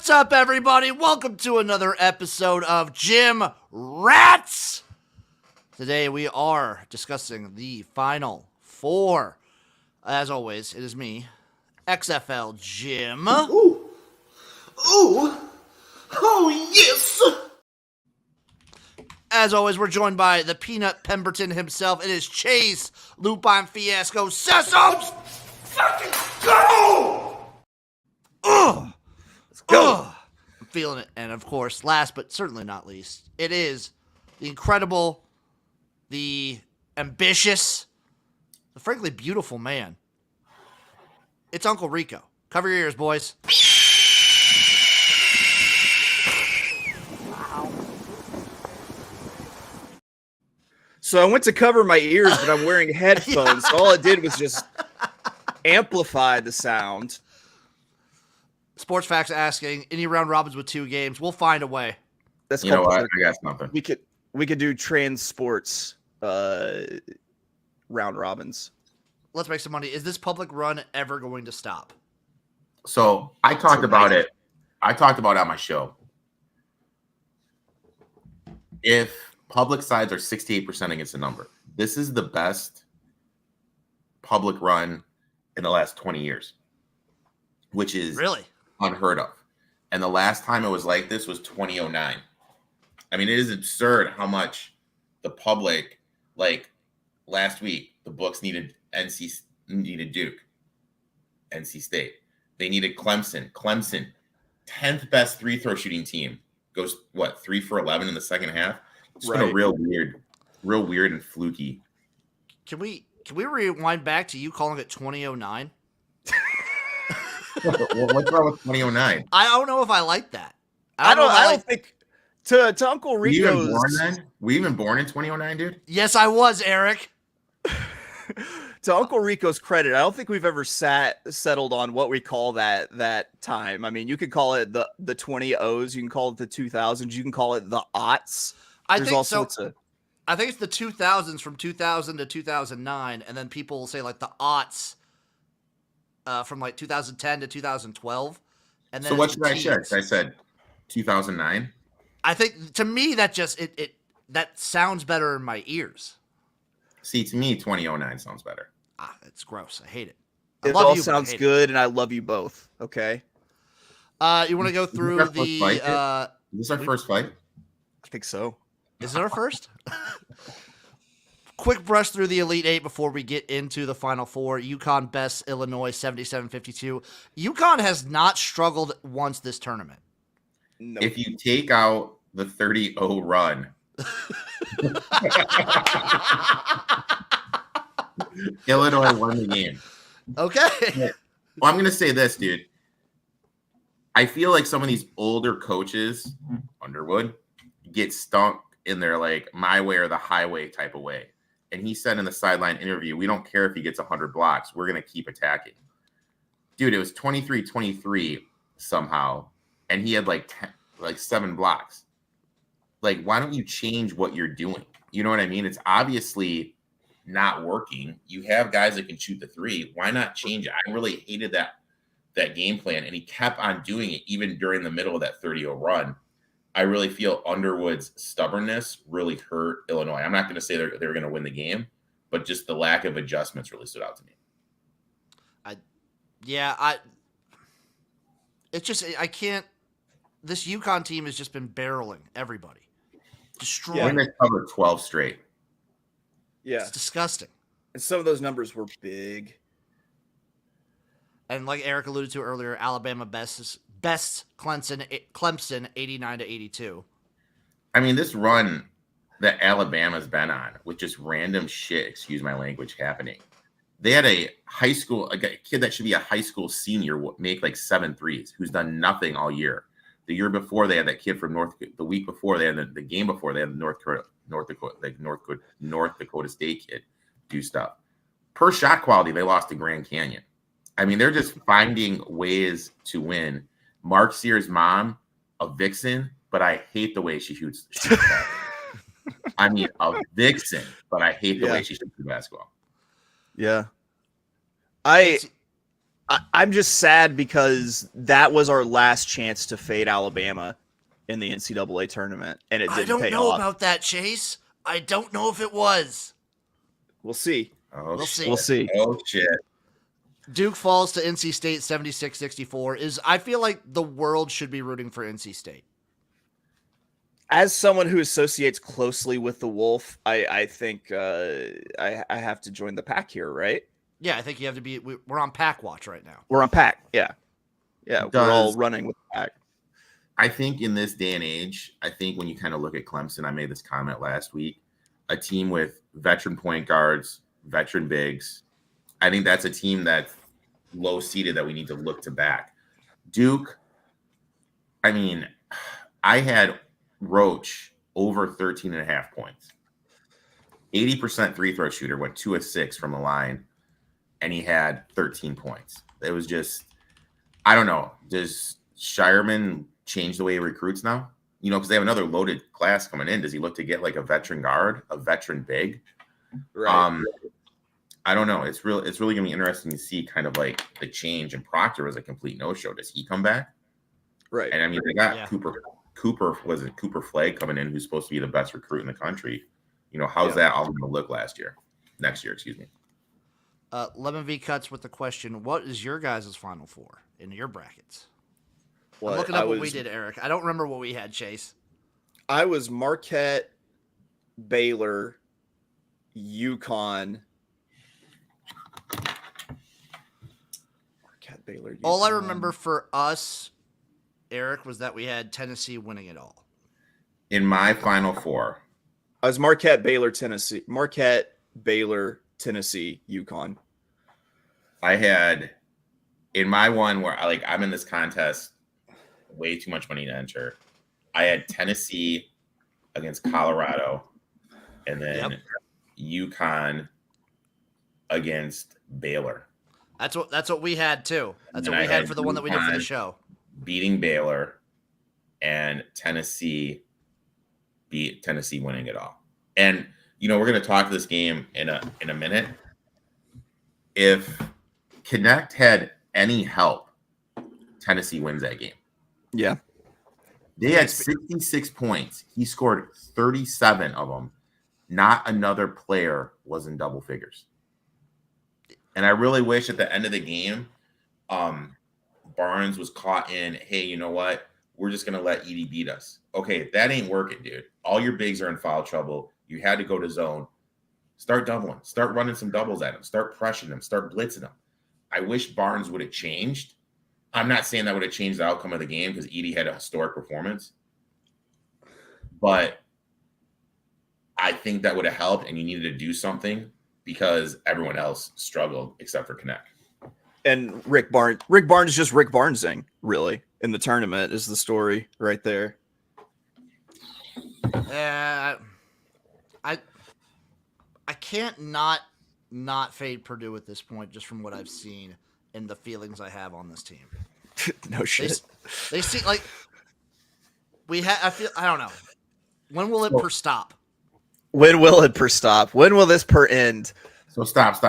What's up, everybody? Welcome to another episode of Gym Rats. Today we are discussing the Final Four. As always, it is me, XFL Jim. Ooh. Oh, yes. As always, we're joined by the Peanut Pemberton himself. It is Chase Lupine Fiasco Sesums. Fucking go! Ugh. Let's go. Ugh. I'm feeling it. And of course, last but certainly not least, it is the incredible, the ambitious, the frankly beautiful man. It's Uncle Rico. Cover your ears, boys. So I went to cover my ears, but I'm wearing headphones. So all it did was just amplify the sound. Sports Facts asking, any round robins with 2 games? We'll find a way. That's You know called what? I got something. we could do trans sports round robins. Let's make some money. Is this public run ever going to stop? So I talked about it. I talked about it on my show. If public sides are 68% against the number, this is the best public run in the last 20 years, which is Really unheard of. And the last time it was like this was 2009. I mean, it is absurd how much the public, like last week, the books needed Duke, NC State. They needed Clemson. Clemson, 10th best free throw shooting team, goes 3 for 11 in the second half. It's been a real weird and fluky. Can we rewind back to you calling it 2009? What's wrong with 2009? I don't know if I like that. I don't think to Uncle Rico's. Were you even born in 2009, dude? Yes, I was, Eric. To Uncle Rico's credit, I don't think we've ever settled on what we call that time. I mean, you could call it the 20s, you can call it the 2000s, you can call it the aughts. I think it's the 2000s from 2000 to 2009, and then people will say like the aughts from like 2010 to 2012. And then so what should I say? I said 2009. I think to me that just that sounds better in my ears. See, to me, 2009 sounds better. It's gross. I hate it. It all sounds good, and I love you both. Okay. You want to go through Is this our first fight? I think so. Is it our first? Quick brush through the Elite Eight before we get into the Final Four. UConn bests Illinois 77-52. UConn has not struggled once this tournament. No. If you take out the 30-0 run, Illinois won the game. Okay. Well, I'm going to say this, dude. I feel like some of these older coaches, Underwood, get stunk in their like my way or the highway type of way. And he said in the sideline interview, we don't care if he gets 100 blocks. We're going to keep attacking. Dude, it was 23-23 somehow. And he had like 7 blocks. Like, why don't you change what you're doing? You know what I mean? It's obviously not working. You have guys that can shoot the 3. Why not change it? I really hated that game plan. And he kept on doing it even during the middle of that 30-0 run. I really feel Underwood's stubbornness really hurt Illinois. I'm not going to say they're going to win the game, but just the lack of adjustments really stood out to me. I can't. This UConn team has just been barreling everybody, destroying. Yeah, they covered 12 straight. Yeah, it's disgusting. And some of those numbers were big. And like Eric alluded to earlier, Alabama bests Clemson 89-82. I mean, this run that Alabama's been on with just random shit, excuse my language, happening. They had a kid that should be a high school senior make like 7 threes who's done nothing all year. The year before they had that kid from the week before they had the game before they had the North Dakota State kid do stuff. Per shot quality, they lost to Grand Canyon. I mean, they're just finding ways to win. Mark Sears' mom, a vixen, but I hate the way she shoots that. I mean, a vixen, but I hate the way she shoots the basketball. Yeah. I I'm just sad because that was our last chance to fade Alabama in the NCAA tournament, and it didn't I don't pay know off. about that, Chase. I don't know if it was. We'll see. Oh, We'll shit. see. We'll see. Oh shit. Duke falls to NC State 76-64. I feel like the world should be rooting for NC State. As someone who associates closely with the Wolf, I think I have to join the pack here, right? Yeah, I think you have to be. We're on pack watch right now. We're on pack. Yeah. We're all running with the pack. I think in this day and age, I think when you kind of look at Clemson, I made this comment last week, a team with veteran point guards, veteran bigs, I think that's a team that's low seeded that we need to look to back. Duke, I mean, I had Roach over 13.5 points. 80% free throw shooter, went 2 of 6 from the line, and he had 13 points. It was just, I don't know. Does Shireman change the way he recruits now? You know, because they have another loaded class coming in. Does he look to get like a veteran guard, a veteran big? Right. I don't know. It's really gonna be interesting to see kind of like the change. And Proctor was a complete no-show. Does he come back? Right. And I mean, they got Cooper was it Cooper Flagg coming in, who's supposed to be the best recruit in the country. You know, how's that all going to look next year, excuse me. Lemon V Cuts with the question, what is your guys' Final Four in your brackets? I'm looking up what we did, Eric. I don't remember what we had, Chase. I was Marquette, Baylor, UConn. Marquette, Baylor, UConn. All I remember for us, Eric, was that we had Tennessee winning it all. In my Final Four, I was Marquette, Baylor, Tennessee. Marquette, Baylor, Tennessee, UConn. I had in my one where I'm in this contest, way too much money to enter. I had Tennessee against Colorado, and then UConn against Baylor. That's what we had too. That's what we had for the one that we did for the show. Beating Baylor, and Tennessee winning it all. And you know, we're going to talk this game in a minute. If Connect had any help, Tennessee wins that game. Yeah. They had 66 points. He scored 37 of them. Not another player was in double figures. And I really wish at the end of the game, Barnes was caught in, hey, you know what? We're just going to let Edie beat us. Okay, that ain't working, dude. All your bigs are in foul trouble. You had to go to zone. Start doubling. Start running some doubles at him. Start pressuring him. Start blitzing him. I wish Barnes would have changed. I'm not saying that would have changed the outcome of the game because Edie had a historic performance. But I think that would have helped, and you needed to do something because everyone else struggled except for Connect. And Rick Barnes is just Rick Barnesing, really, in the tournament is the story right there. I can't not fade Purdue at this point, just from what I've seen and the feelings I have on this team. No shit. They seem like I don't know. When will it per stop? When will it per stop? When will this per end? So stop.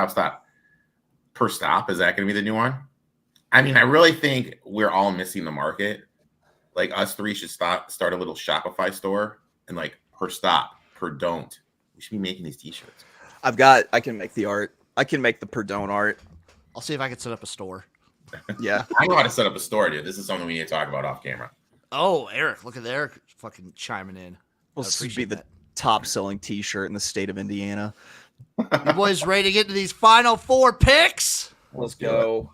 Per stop, is that going to be the new one? I mean, I really think we're all missing the market. Like us three should start a little Shopify store and like per stop, per don't. We should be making these t-shirts. I can make the art. I can make the per don't art. I'll see if I can set up a store. Yeah. I know how to set up a store, dude. This is something we need to talk about off camera. Oh, Eric, look at Eric fucking chiming in. We'll be the top selling t-shirt in the state of Indiana. You boys ready to get to these Final Four picks? Let's go.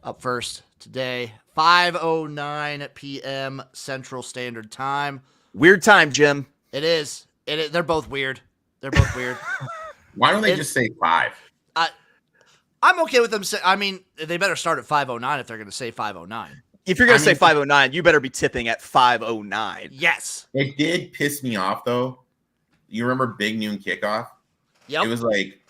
Up first today, 5:09 p.m. Central Standard Time. Weird time, Jim. It is. They're both weird. Why don't they just say 5? I'm okay with them saying. I mean, they better start at 5:09 if they're going to say 5:09. If you're going to say 5:09, you better be tipping at 5:09. Yes. It did piss me off though. You remember Big Noon Kickoff? Yep. It was like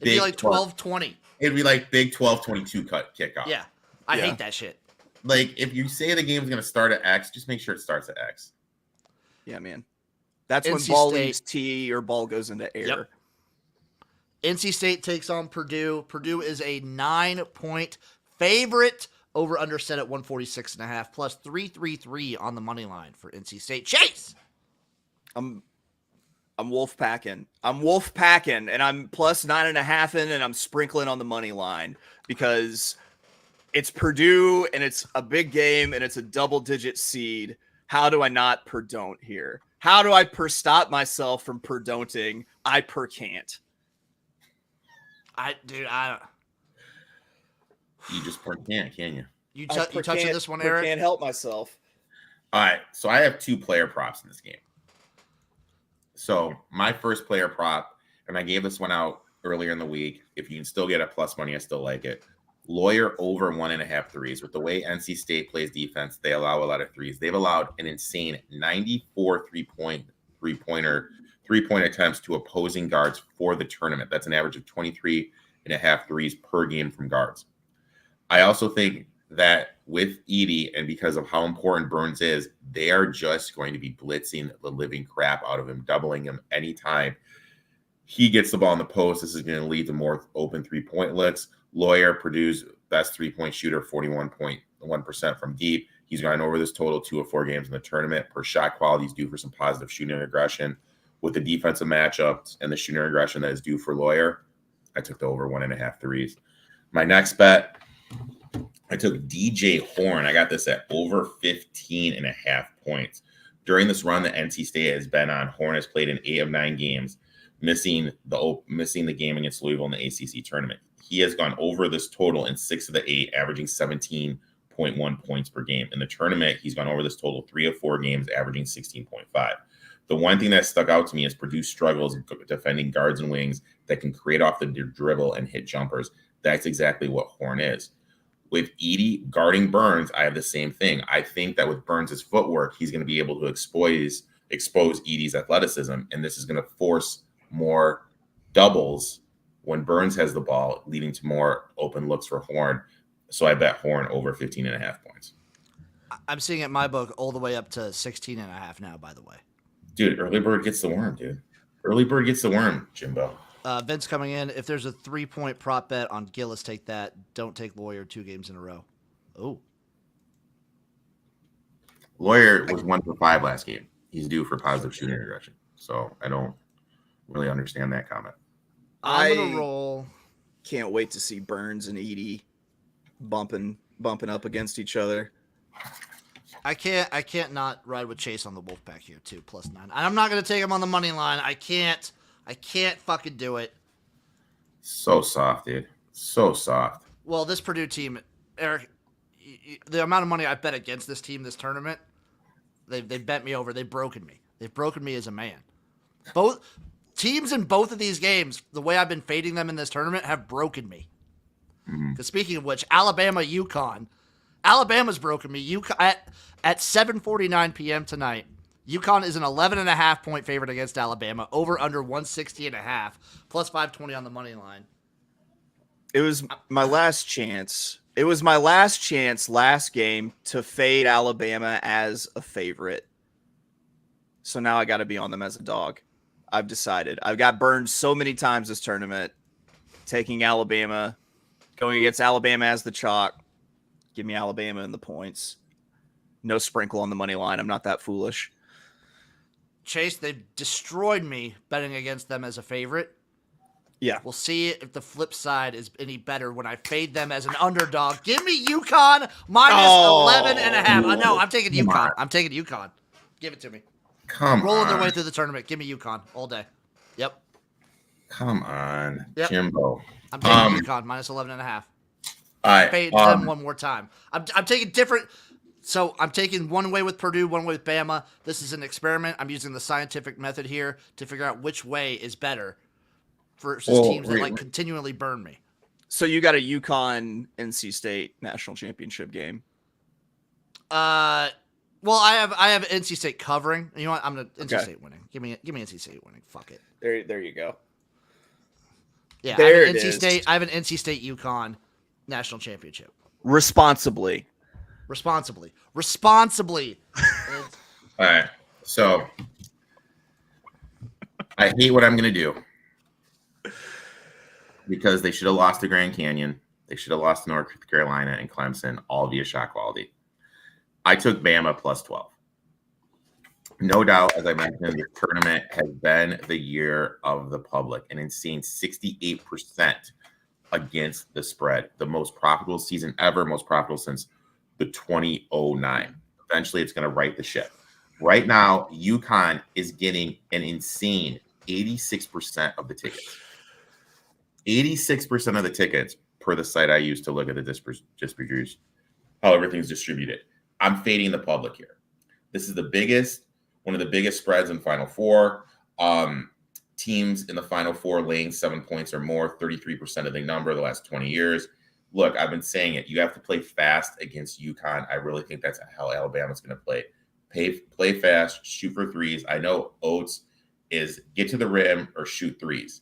it'd be like 12:20. It'd be like big 12:22 kickoff. Yeah. I hate that shit. Like if you say the game's going to start at X, just make sure it starts at X. Yeah, man. That's when NC ball State leaves T or ball goes into air. Yep. NC State takes on Purdue. Purdue is a 9-point favorite. Over under set at 146.5 plus 333 on the money line for NC State. Chase. I'm wolf packing. And I'm plus 9.5 in, and I'm sprinkling on the money line because it's Purdue and it's a big game and it's a double-digit seed. How do I not perdon't here? How do I stop myself from perdonting? I can't. I don't. You just can't, can you? You touching this one, Erik? I can't help myself. All right, so I have 2 player props in this game. So my first player prop, and I gave this one out earlier in the week. If you can still get a plus money, I still like it. Lawyer over 1.5 threes. With the way NC State plays defense, they allow a lot of threes. They've allowed an insane 94 three-point attempts to opposing guards for the tournament. That's an average of 23.5 threes per game from guards. I also think that with Edey, and because of how important Burns is, they are just going to be blitzing the living crap out of him, doubling him anytime he gets the ball in the post. This is going to lead to more open 3-point looks. Lawyer, Purdue's best 3-point shooter, 41.1% from deep. He's gone over this total 2 of 4 games in the tournament. Per shot quality is due for some positive shooting aggression. With the defensive matchups and the shooting aggression that is due for Lawyer, I took the over 1.5 threes. My next bet, I took DJ Horn. I got this at over 15.5 points. During this run that NC State has been on, Horn has played in 8 of 9 games, missing the game against Louisville in the ACC tournament. He has gone over this total in 6 of the 8, averaging 17.1 points per game. In the tournament, he's gone over this total 3 of 4 games, averaging 16.5. The one thing that stuck out to me is Purdue struggles defending guards and wings that can create off the dribble and hit jumpers. That's exactly what Horn is. With Edey guarding Burns, I have the same thing. I think that with Burns' footwork, he's going to be able to expose Edey's athleticism, and this is going to force more doubles when Burns has the ball, leading to more open looks for Horn. So I bet Horn over 15.5 points. I'm seeing it in my book all the way up to 16.5 now, by the way. Dude, early bird gets the worm, dude. Early bird gets the worm, Jimbo. Vince coming in. If there's a 3-point prop bet on Gillis, take that. Don't take Lawyer 2 games in a row. Oh. Lawyer was 1 for 5 last game. He's due for positive shooting regression. So I don't really understand that comment. I'm going to roll. Can't wait to see Burns and Edey bumping up against each other. I can't not ride with Chase on the Wolfpack here too, plus 9. I'm not going to take him on the money line. I can't fucking do it. So soft, dude. So soft. Well, this Purdue team, Erik, the amount of money I bet against this team this tournament, they bent me over. They've broken me. They've broken me as a man. Both teams in both of these games, the way I've been fading them in this tournament, have broken me. Because speaking of which, Alabama, UConn. Alabama's broken me. At 7:49 p.m. tonight, UConn is an 11.5 point favorite against Alabama, over under 160.5, plus 520 on the money line. It was my last chance. It was my last chance last game to fade Alabama as a favorite. So now I got to be on them as a dog. I've decided. I've got burned so many times this tournament, taking Alabama, going against Alabama as the chalk. Give me Alabama in the points. No sprinkle on the money line. I'm not that foolish. Chase, they've destroyed me betting against them as a favorite. Yeah. We'll see if the flip side is any better when I fade them as an underdog. Give me UConn minus 11.5. No, I'm taking UConn. I'm taking UConn. Give it to me. Rolling their way through the tournament. Give me UConn all day. Yep. Come on, Yep. Jimbo. I'm taking UConn minus 11.5. I Fade them one more time. I'm taking different. So I'm taking one way with Purdue, one way with Bama. This is an experiment. I'm using the scientific method here to figure out which way is better versus teams that continually burn me. So you got a UConn NC State national championship game. Well, I have NC State covering. You know what? I'm gonna NC State winning. Give me NC State winning. Fuck it. There you go. Yeah, there I have an NC State. I have an NC State UConn national championship. All Responsibly. right. So I hate what I'm going to do because they should have lost to Grand Canyon. They should have lost to North Carolina and Clemson, all via shot quality. I took Bama plus 12. No doubt, as I mentioned, the tournament has been the year of the public, an insane 68% against the spread. The most profitable season ever, most profitable since the 2009. Eventually, it's going to right the ship. Right now, UConn is getting an insane 86% of the tickets. 86% of the tickets per the site I use to look at the distributors, how everything's distributed. I'm fading the public here. This is one of the biggest spreads in Final Four. Teams in the Final Four laying 7 points or more, 33% of the number the last 20 years. Look, I've been saying it. You have to play fast against UConn. I really think that's how Alabama's going to play. Play fast, shoot for threes. I know Oates is get to the rim or shoot threes.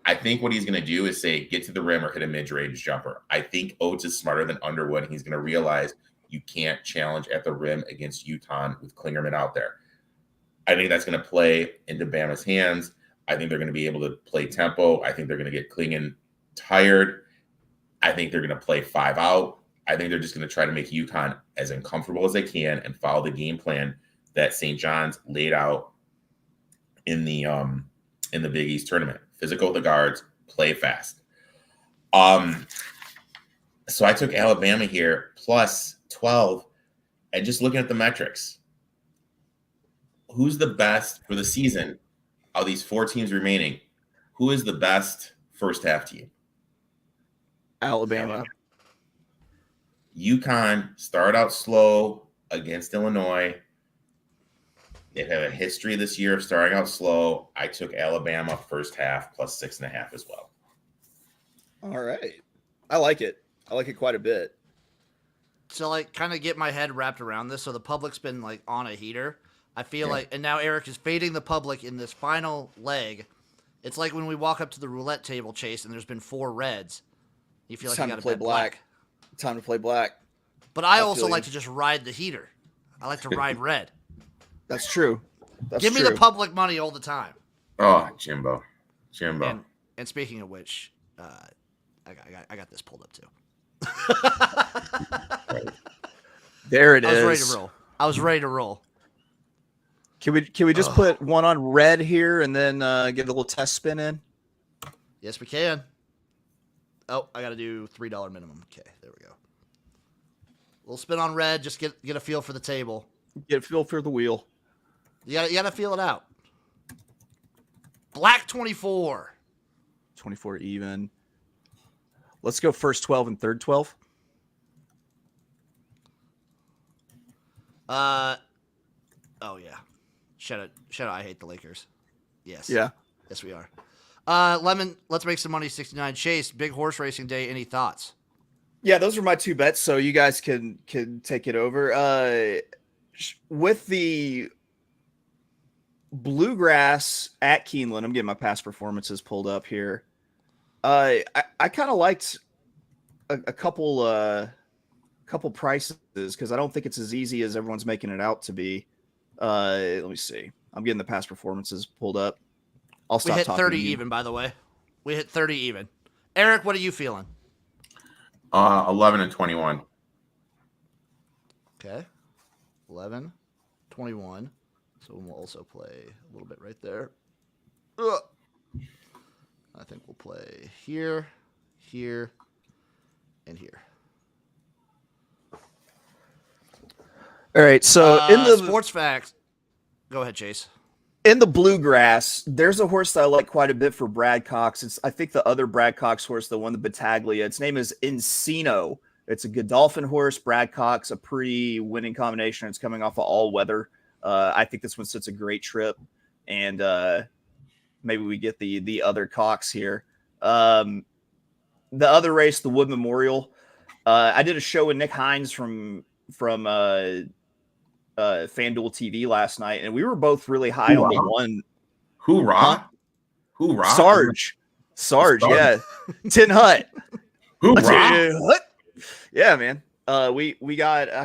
I think what he's going to do is say get to the rim or hit a mid-range jumper. I think Oates is smarter than Underwood, and he's going to realize you can't challenge at the rim against UConn with Klingerman out there. I think that's going to play into Bama's hands. I think they're going to be able to play tempo. I think they're going to get Klingon tired. I think they're going to play 5 out. I think they're just going to try to make UConn as uncomfortable as they can and follow the game plan that St. John's laid out in the Big East tournament. Physical with the guards, play fast. So I took Alabama here plus 12, and just looking at the metrics, who's the best for the season of these 4 teams remaining? Who is the best first half team? Alabama. UConn started out slow against Illinois. They have a history this year of starting out slow. I took Alabama first half plus 6.5 as well. All right. I like it. I like it quite a bit. So, like, kind of get my head wrapped around this. So the public's been, like, on a heater. I feel like, and now Erik is fading the public in this final leg. It's like when we walk up to the roulette table, Chase, and there's been 4 reds. You feel like you got to play black. Time to play black. But I also like to just ride the heater. I like to ride red. That's true. Give me the public money all the time. Oh, Jimbo. And speaking of which, I got this pulled up too. There it is. I was ready to roll. Can we just put one on red here and then get a little test spin in? Yes, we can. Oh, I got to do $3 minimum. Okay, there we go. A little spin on red. Just get a feel for the table. Get a feel for the wheel. You got to feel it out. Black 24. 24 even. Let's go first 12 and third 12. Oh yeah. Shout out, I hate the Lakers. Yes. Yeah. Yes, we are. Lemon, let's make some money. 69 Chase, big horse racing day. Any thoughts? Yeah, those are my 2 bets, so you guys can take it over. With the Bluegrass at Keeneland, I'm getting my past performances pulled up here. I kind of liked a couple prices because I don't think it's as easy as everyone's making it out to be. Let me see. I'm getting the past performances pulled up. I'll stop talking. We hit 30 even, by the way. We hit 30 even. Erik, what are you feeling? 11 and 21. Okay. 11, 21. So we'll also play a little bit right there. Ugh. I think we'll play here, here, and here. All right. So in the sports facts, go ahead, Chase. In the Bluegrass, there's a horse that I like quite a bit for Brad Cox. I think the other Brad Cox horse, the one, the Battaglia, its name is Encino. It's a Godolphin horse. Brad Cox, a pretty winning combination. It's coming off of all weather. I think this one sits a great trip, and maybe we get the other Cox here. The other race, the Wood Memorial. I did a show with Nick Hines from FanDuel TV last night, and we were both really high on the one. Hoorah! Hoorah! Sarge, yeah. Tin Hut. Hoorah! Yeah, man. I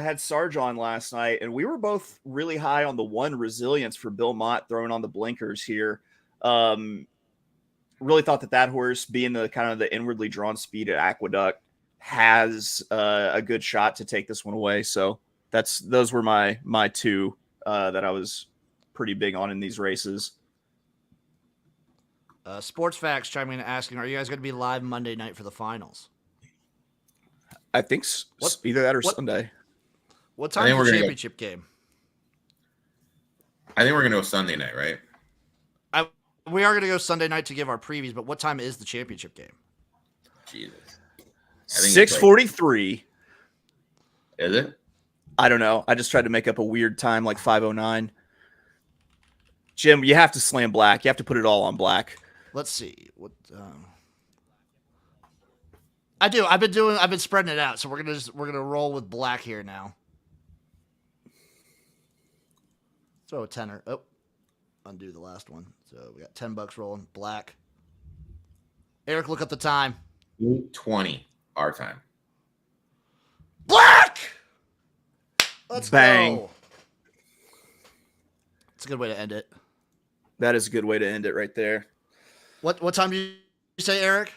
had Sarge on last night, and we were both really high on the one Resilience for Bill Mott throwing on the blinkers here. Really thought that horse, being the kind of the inwardly drawn speed at Aqueduct, has a good shot to take this one away. So those were my two that I was pretty big on in these races. Sports Facts chiming in asking, are you guys going to be live Monday night for the finals? I think either that or Sunday. What time is the championship game? I think we're going to go Sunday night, right? We are going to go Sunday night to give our previews, but what time is the championship game? Jesus. 6:43. Is it? I don't know. I just tried to make up a weird time, like 5:09. Jim, you have to slam black. You have to put it all on black. Let's see. What I do. I've been spreading it out, so we're gonna roll with black here now. Throw a tenner. Oh, undo the last one. So we got $10 rolling. Black. Erik, look up the time. 8:20 our time. Black. Let's Bang. go. It's a good way to end it. That is a good way to end it right there. What time do you say, Erik?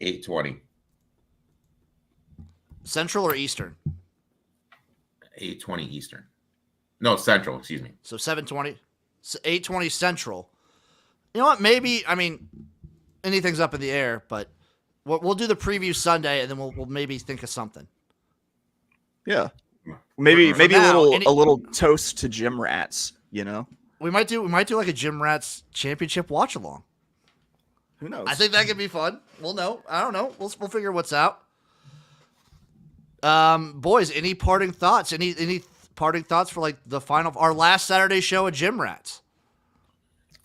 8:20. Central or Eastern? 8:20 Eastern. No, Central, excuse me. So 7:20. 8:20 Central. You know what? Maybe, I mean, anything's up in the air, but we'll do the preview Sunday, and then we'll maybe think of something. Yeah. Maybe a now, little toast to Gym Rats, you know? We might do like a Gym Rats championship watch along. Who knows? I think that could be fun. We'll know. I don't know. We'll figure what's out. Boys, any parting thoughts? Any parting thoughts for like the final, our last Saturday show at Gym Rats?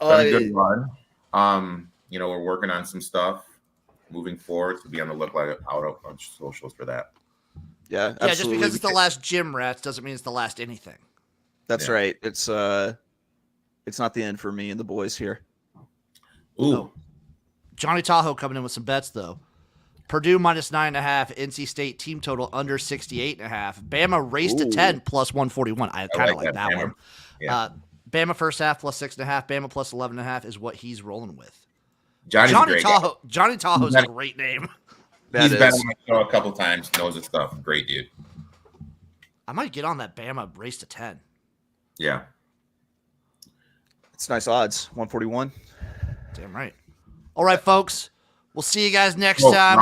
Been a good run. We're working on some stuff moving forward, so be on the lookout out on socials for that. Yeah, absolutely. Yeah, just because it's the last Gym Rats doesn't mean it's the last anything. That's right. It's not the end for me and the boys here. Ooh. Oh. Johnny Tahoe coming in with some bets though. Purdue minus 9.5. NC State team total under 68.5. Bama race to 10 plus 141. I kind of like that one. Yeah. Bama first half plus 6.5. Bama plus 11.5 is what he's rolling with. Johnny Tahoe. Johnny Tahoe's a great name. He's been on my show a couple times. Knows his stuff. Great dude. I might get on that Bama race to 10. Yeah. It's nice odds. 141. Damn right. All right, folks. We'll see you guys next time.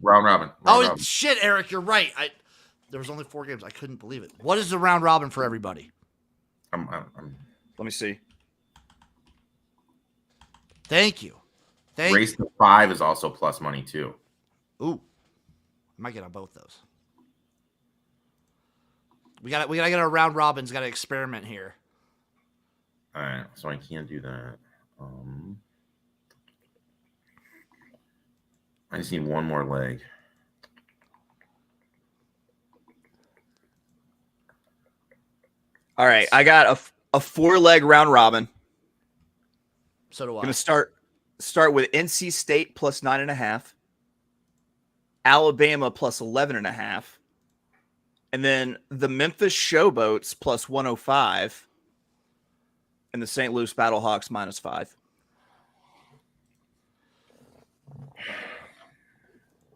Round robin. Shit, Erik, you're right. There was only 4 games. I couldn't believe it. What is the round robin for everybody? Let me see. Thank you. Race to 5 is also plus money too. Ooh, I might get on both those. We got to get our round robins. Got to experiment here. All right, so I can't do that. I just need one more leg. All right, I got a 4-leg round robin. So do I. I'm gonna start with NC State plus 9.5, Alabama plus 11.5, and then the Memphis Showboats plus 105, and the St. Louis Battlehawks minus 5.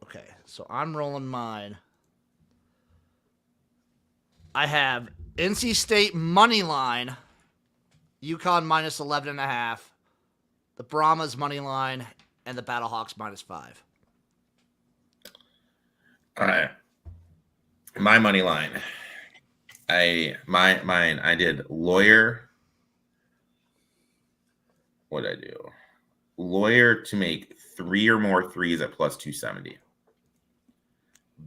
Okay, so I'm rolling mine. I have NC State money line, UConn minus 11.5, the Brahmas money line, and the Battlehawks minus 5. All right. My money line. I did lawyer. What did I do? Lawyer to make 3 or more threes at plus 270.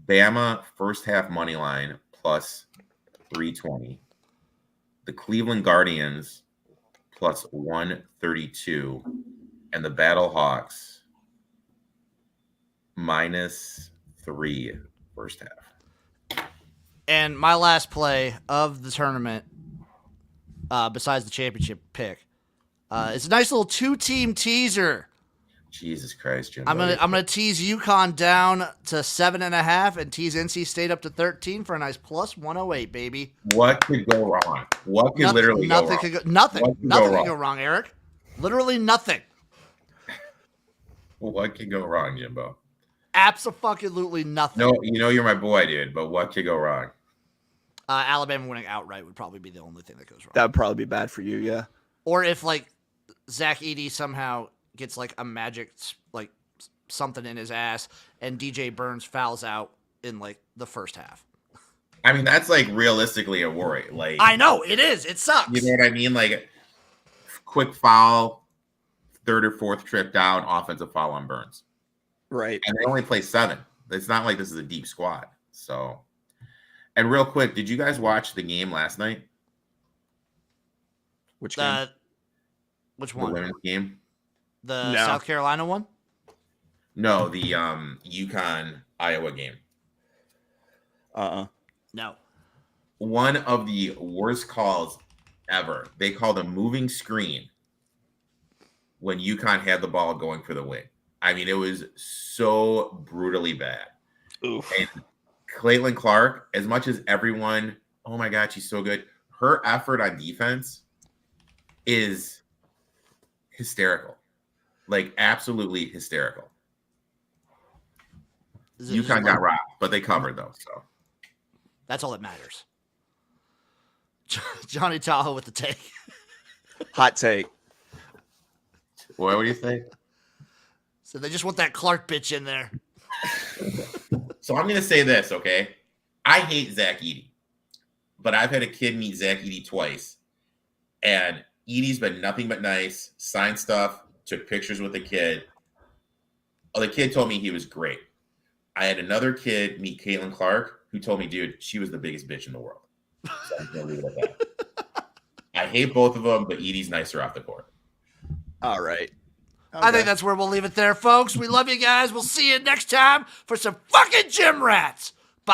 Bama first half money line plus 320. The Cleveland Guardians plus 132. And the Battlehawks minus 3 first half. And my last play of the tournament, besides the championship pick, it's a nice little 2-team teaser. Jesus Christ, Jim. I'm gonna tease UConn down to 7.5 and tease NC State up to 13 for a nice plus 108, baby. What could go wrong? What could literally go wrong? Nothing can go wrong, Erik. Literally nothing. What could go wrong, Jimbo? Absolutely nothing. No, you know you're my boy, dude. But what could go wrong? Alabama winning outright would probably be the only thing that goes wrong. That would probably be bad for you, yeah. Or if like Zach Edey somehow gets like a magic like something in his ass and DJ Burns fouls out in like the first half. I mean, that's like realistically a worry. Like, I know it is. It sucks. you know what I mean? Like, quick foul, third or fourth trip down, offensive foul on Burns. Right. And they only play 7. It's not like this is a deep squad. So, and real quick, did you guys watch the game last night? Which game? Which The one? women's game? The No. South Carolina one? No, the UConn Iowa game. No. One of the worst calls ever. They called a moving screen when UConn had the ball going for the win. I mean, it was so brutally bad. Oof. And Caitlin Clark, as much as everyone, oh my God, she's so good. Her effort on defense is hysterical. Like, absolutely hysterical. UConn got robbed, but they covered, though. So that's all that matters. Johnny Tahoe with the take. Hot take. what do you say? So they just want that Clark bitch in there. So I'm going to say this, okay? I hate Zach Edey, but I've had a kid meet Zach Edey twice, and Edey's been nothing but nice, signed stuff, took pictures with the kid. Oh, the kid told me he was great. I had another kid meet Caitlin Clark who told me, dude, she was the biggest bitch in the world. So I'm going to leave it at that. I hate both of them, but Edie's nicer off the court. All right. I think that's where we'll leave it there, folks. We love you guys. We'll see you next time for some fucking gym rats.